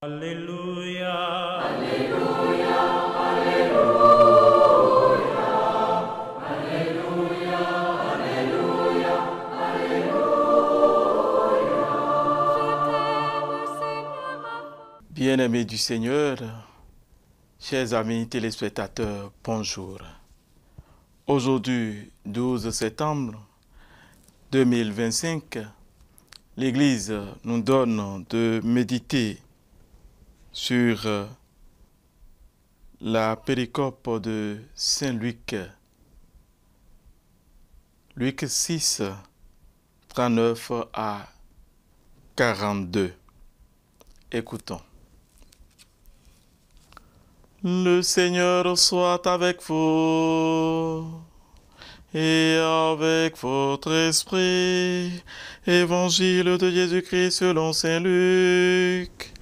Alléluia. Alléluia, Alléluia, Alléluia, Alléluia, Alléluia. Bien-aimés du Seigneur, chers amis téléspectateurs, bonjour. Aujourd'hui, 12 septembre 2025, l'Église nous donne de méditer sur la péricope de Saint Luc, Luc 6, 39 à 42. Écoutons. Le Seigneur soit avec vous et avec votre esprit. Évangile de Jésus-Christ selon Saint Luc.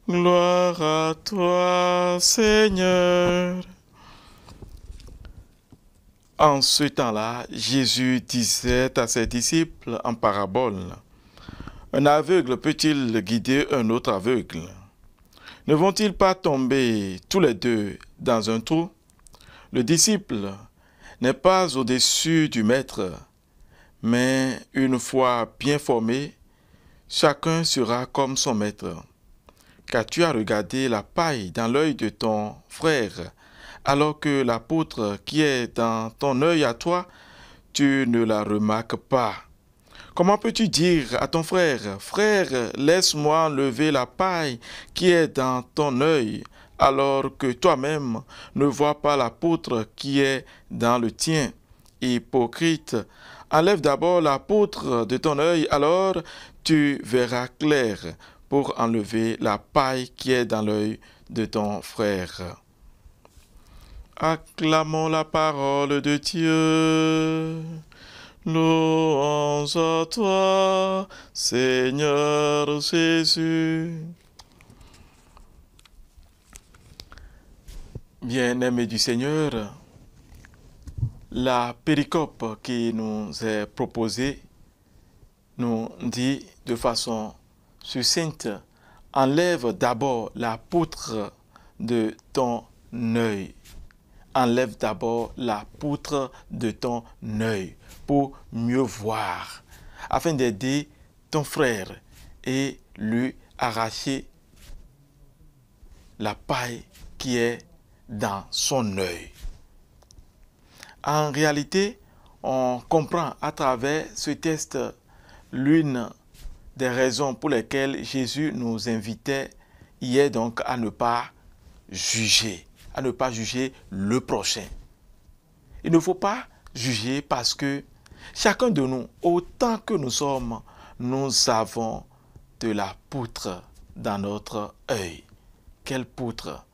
Gloire à toi, Seigneur. En ce temps-là, Jésus disait à ses disciples en parabole, « Un aveugle peut-il guider un autre aveugle ? Ne vont-ils pas tomber tous les deux dans un trou ? Le disciple n'est pas au-dessus du maître, mais une fois bien formé, chacun sera comme son maître. Car tu as regardé la paille dans l'œil de ton frère, alors que la poutre qui est dans ton œil à toi, tu ne la remarques pas. Comment peux-tu dire à ton frère, « Frère, laisse-moi enlever la paille qui est dans ton œil », alors que toi-même ne vois pas la poutre qui est dans le tien. Hypocrite, enlève d'abord la poutre de ton œil, alors tu verras clair pour enlever la paille qui est dans l'œil de ton frère. Acclamons la parole de Dieu. Louange à toi, Seigneur Jésus. Bien-aimés du Seigneur, la péricope qui nous est proposée nous dit de façon succincte, enlève d'abord la poutre de ton œil. Enlève d'abord la poutre de ton œil pour mieux voir, afin d'aider ton frère et lui arracher la paille qui est dans son œil. En réalité, on comprend à travers ce texte l'une des raisons pour lesquelles Jésus nous invitait hier donc à ne pas juger, le prochain. Il ne faut pas juger parce que chacun de nous, autant que nous sommes, nous avons de la poutre dans notre œil. Quelle poutre?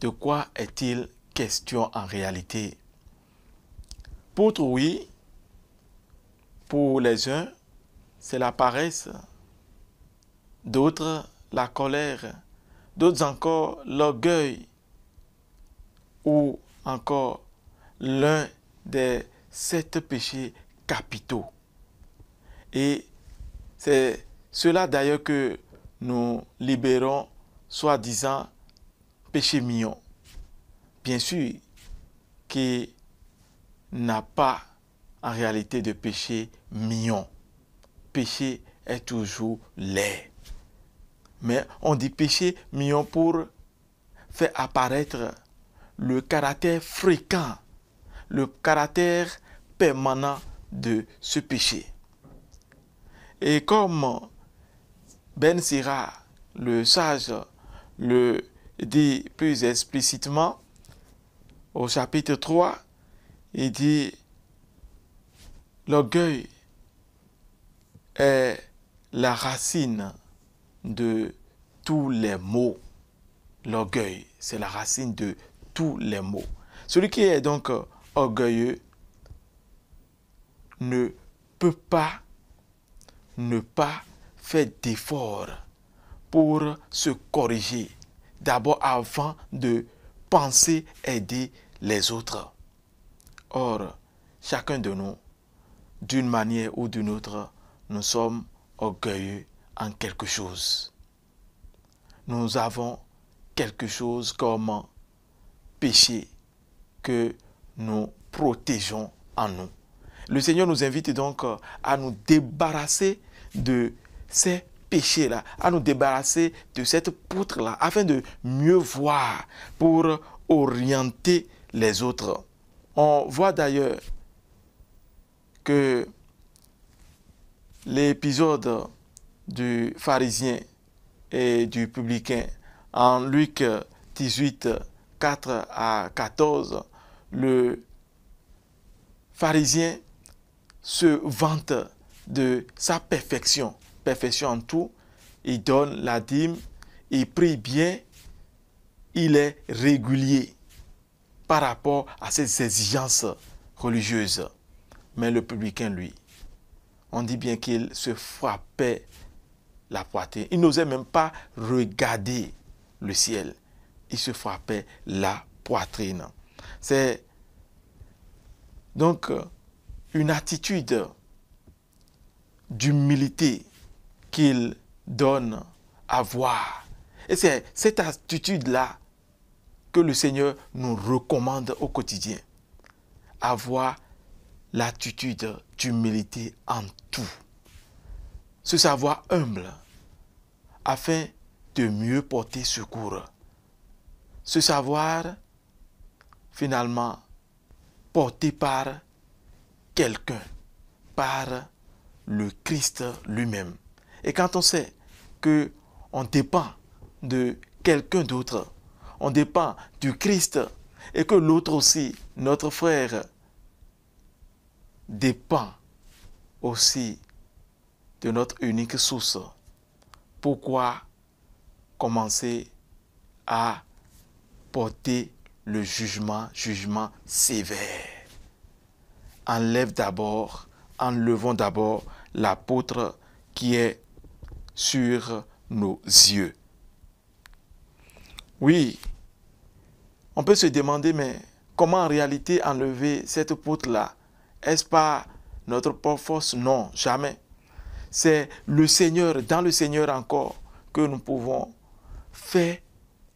De quoi est-il question en réalité? Poutre, oui, pour les uns, c'est la paresse, d'autres, la colère, d'autres encore, l'orgueil, ou encore l'un des 7 péchés capitaux. Et c'est cela d'ailleurs que nous libérons, soi-disant, péché mignon. Bien sûr, qui n'a pas en réalité de péché mignon. Péché est toujours laid. Mais on dit péché mignon pour faire apparaître le caractère fréquent, le caractère permanent de ce péché. Et comme Ben Sira, le sage, le dit plus explicitement, au chapitre 3, il dit « L'orgueil est la racine de tous les maux. » L'orgueil, c'est la racine de tous les maux. Celui qui est donc orgueilleux ne peut pas ne pas faire d'efforts pour se corriger. D'abord avant de penser aider les autres. Or, chacun de nous, d'une manière ou d'une autre, nous sommes orgueilleux en quelque chose. nous avons quelque chose comme péché que nous protégeons en nous. Le Seigneur nous invite donc à nous débarrasser de ces péchés-là, à nous débarrasser de cette poutre-là, afin de mieux voir pour orienter les autres. On voit d'ailleurs que l'épisode du pharisien et du publicain en Luc 18, 4 à 14, le pharisien se vante de sa perfection, perfection en tout. Il donne la dîme, il prie bien, il est régulier par rapport à ses exigences religieuses. Mais le publicain, lui, on dit bien qu'il se frappait la poitrine. Il n'osait même pas regarder le ciel. Il se frappait la poitrine. C'est donc une attitude d'humilité qu'il donne à voir. Et c'est cette attitude-là que le Seigneur nous recommande au quotidien. Avoir l'attitude d'humilité en tout. Se savoir humble afin de mieux porter secours. Se savoir finalement porté par quelqu'un, par le Christ lui-même. Et quand on sait qu'on dépend de quelqu'un d'autre, on dépend du Christ, et que l'autre aussi, notre frère, dépend aussi de notre unique source. Pourquoi commencer à porter le jugement sévère? Enlevons d'abord l'apôtre qui est sur nos yeux. Oui, on peut se demander, mais comment en réalité enlever cette poutre-là? Est-ce pas notre propre force? Non, jamais. C'est le Seigneur, dans le Seigneur encore, que nous pouvons faire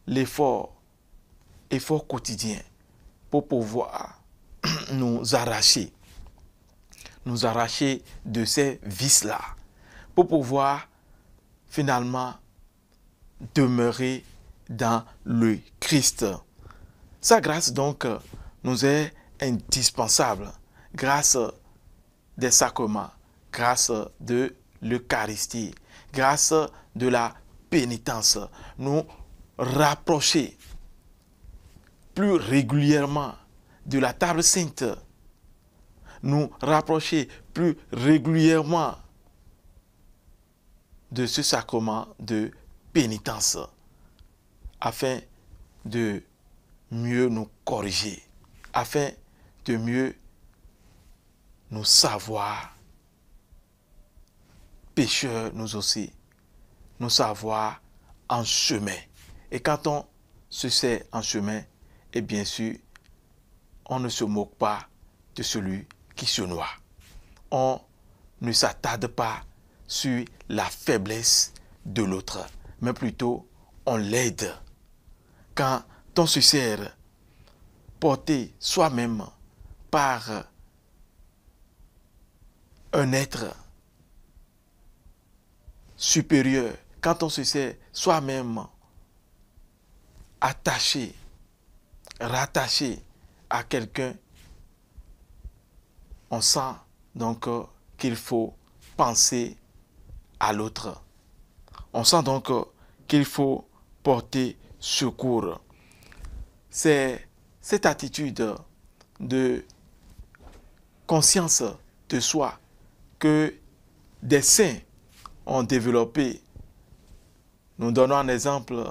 l'effort quotidien pour pouvoir nous arracher de ces vices-là, pour pouvoir finalement demeurer dans le Christ. Sa grâce donc nous est indispensable, grâce des sacrements, grâce de l'Eucharistie, grâce de la pénitence, nous rapprocher plus régulièrement de la table sainte, nous rapprocher plus régulièrement de ce sacrement de pénitence, afin de mieux nous corriger, afin de mieux nous savoir pécheurs nous aussi, nous savoir en chemin. Et quand on se sait en chemin, et bien sûr, on ne se moque pas de celui qui se noie. On ne s'attarde pas sur la faiblesse de l'autre, mais plutôt on l'aide. Quand on se sert porté soi-même par un être supérieur, quand on se sait soi-même attaché, rattaché à quelqu'un, on sent donc qu'il faut penser à l'autre. On sent donc qu'il faut porter secours. C'est cette attitude de conscience de soi que des saints ont développé. Nous donnons un exemple,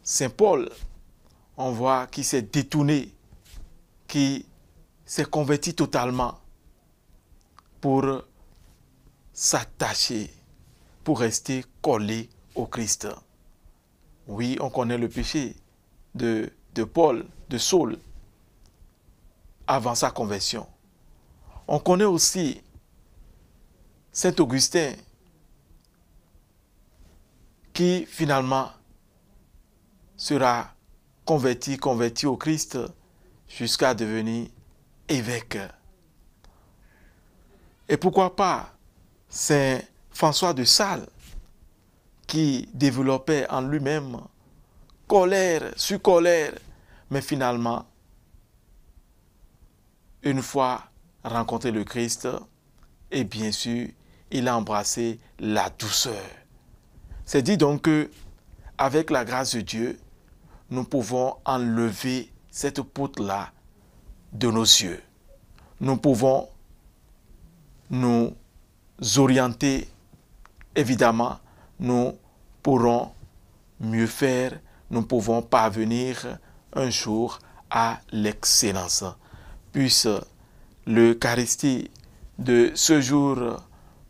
Saint Paul, on voit qu'il s'est détourné, qui s'est converti totalement pour s'attacher, pour rester collé au Christ. Oui, on connaît le péché de Paul, de Saul, avant sa conversion. On connaît aussi Saint Augustin, qui finalement sera converti au Christ jusqu'à devenir évêque. Et pourquoi pas Saint François de Sales qui développait en lui-même colère sur colère, mais finalement, une fois rencontré le Christ, et bien sûr, il a embrassé la douceur. C'est dit donc que, avec la grâce de Dieu, nous pouvons enlever cette poutre-là de nos yeux. Nous pouvons nous orienter. Évidemment, nous pourrons mieux faire. Nous pouvons parvenir un jour à l'excellence. Puisse l'Eucharistie de ce jour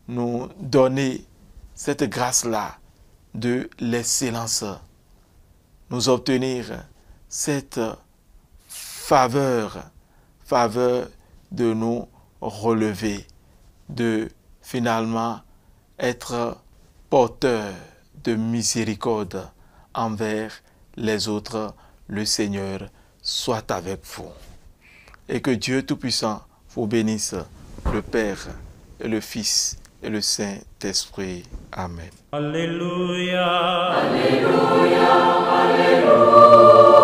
nous donner cette grâce-là de l'excellence, nous obtenir cette faveur de nous relever, de finalement être porteur de miséricorde envers les autres. Le Seigneur soit avec vous. Et que Dieu Tout-Puissant vous bénisse, le Père et le Fils et le Saint-Esprit. Amen. Alléluia. Alléluia, Alléluia.